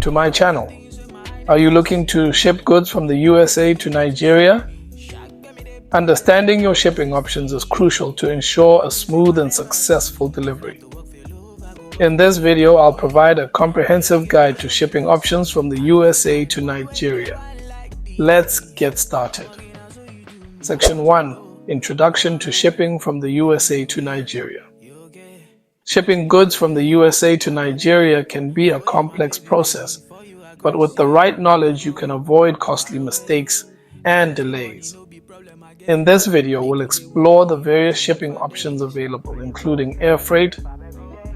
to my channel. Are you looking to ship goods from the USA to Nigeria? Understanding your shipping options is crucial to ensure a smooth and successful delivery. In this video, I'll provide a comprehensive guide to shipping options from the USA to Nigeria. Let's get started. Section 1. Introduction to shipping from the USA to Nigeria. Shipping goods from the USA to Nigeria can be a complex process, but with the right knowledge you can avoid costly mistakes and delays. In this video, we'll explore the various shipping options available, including air freight,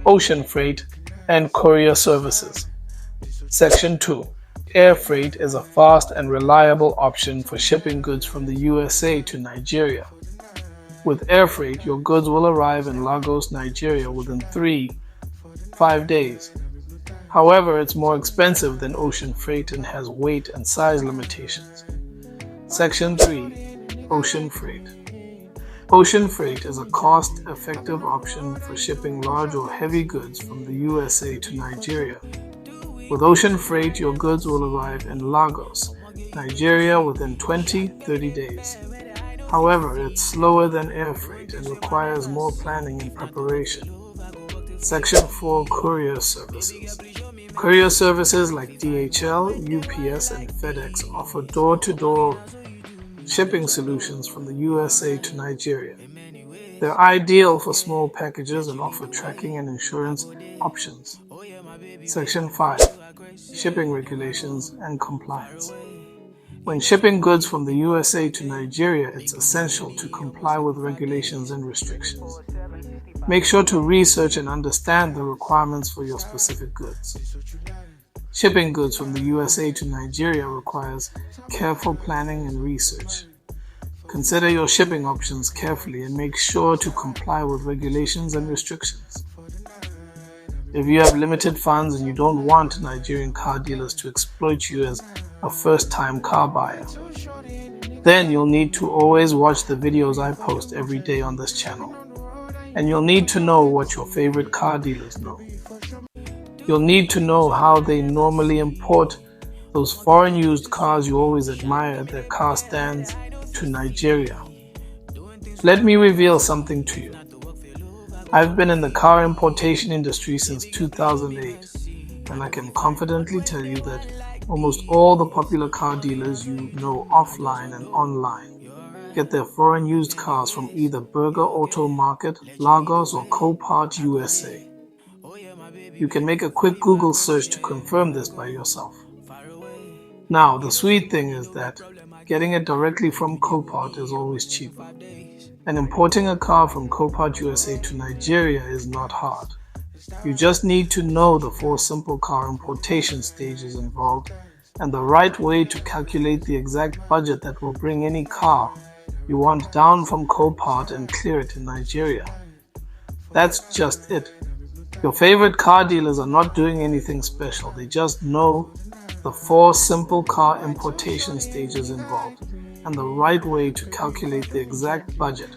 ocean freight, and courier services. Section 2. Air freight is a fast and reliable option for shipping goods from the USA to Nigeria. With air freight, your goods will arrive in Lagos, Nigeria within 3-5 days. However, it's more expensive than ocean freight and has weight and size limitations. Section 3. Ocean freight. Ocean freight is a cost-effective option for shipping large or heavy goods from the USA to Nigeria. With ocean freight, your goods will arrive in Lagos, Nigeria within 20-30 days. However, it's slower than air freight and requires more planning and preparation. Section 4. Courier services. Courier services like DHL, UPS, and FedEx offer door-to-door shipping solutions from the USA to Nigeria. They're ideal for small packages and offer tracking and insurance options. Section 5. Shipping regulations and compliance. When shipping goods from the USA to Nigeria, it's essential to comply with regulations and restrictions. Make sure to research and understand the requirements for your specific goods. Shipping goods from the USA to Nigeria requires careful planning and research. Consider your shipping options carefully and make sure to comply with regulations and restrictions. If you have limited funds and you don't want Nigerian car dealers to exploit you as a first-time car buyer, then you'll need to always watch the videos I post every day on this channel. And you'll need to know what your favorite car dealers know. You'll need to know how they normally import those foreign used cars you always admire at their car stands to Nigeria. Let me reveal something to you. I've been in the car importation industry since 2008, and I can confidently tell you that almost all the popular car dealers you know offline and online get their foreign used cars from either Berger Auto Market, Lagos, or Copart USA. You can make a quick Google search to confirm this by yourself. Now, the sweet thing is that getting it directly from Copart is always cheaper. And importing a car from Copart USA to Nigeria is not hard. You just need to know the 4 simple car importation stages involved and the right way to calculate the exact budget that will bring any car you want down from Copart and clear it in Nigeria. That's just it. Your favorite car dealers are not doing anything special. They just know the 4 simple car importation stages involved and the right way to calculate the exact budget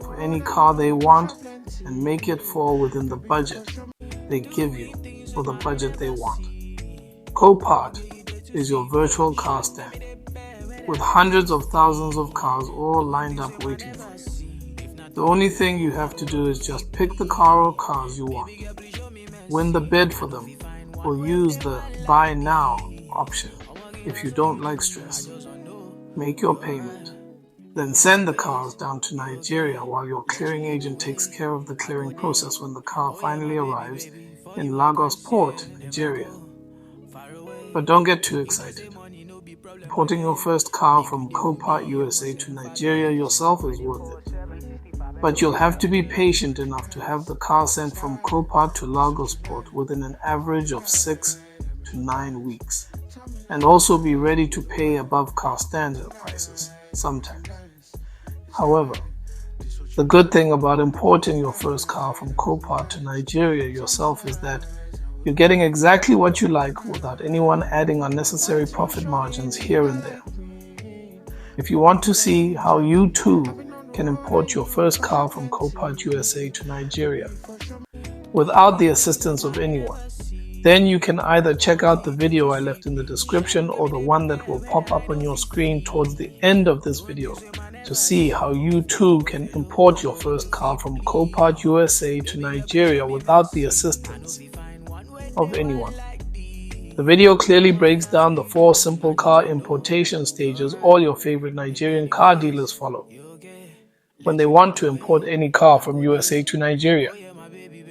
for any car they want and make it fall within the budget they give you for the budget they want. Copart is your virtual car stand with hundreds of thousands of cars all lined up waiting for you. The only thing you have to do is just pick the car or cars you want, win the bid for them, or use the buy now option if you don't like stress. Make your payment, then send the cars down to Nigeria while your clearing agent takes care of the clearing process when the car finally arrives in Lagos Port, Nigeria. But don't get too excited. Importing your first car from Copart USA to Nigeria yourself is worth it. But you'll have to be patient enough to have the car sent from Copart to Lagos Port within an average of 6 to 9 weeks. And also be ready to pay above car standard prices sometimes. However, the good thing about importing your first car from Copart to Nigeria yourself is that you're getting exactly what you like without anyone adding unnecessary profit margins here and there. If you want to see how you too can import your first car from Copart USA to Nigeria without the assistance of anyone, Then you can either check out the video I left in the description or the one that will pop up on your screen towards the end of this video to see how you too can import your first car from Copart USA to Nigeria without the assistance of anyone. The video clearly breaks down the 4 simple car importation stages all your favorite Nigerian car dealers follow when they want to import any car from USA to Nigeria.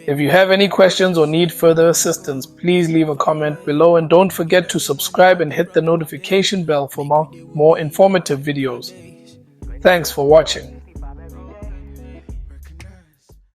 If you have any questions or need further assistance, please leave a comment below and don't forget to subscribe and hit the notification bell for more informative videos. Thanks for watching.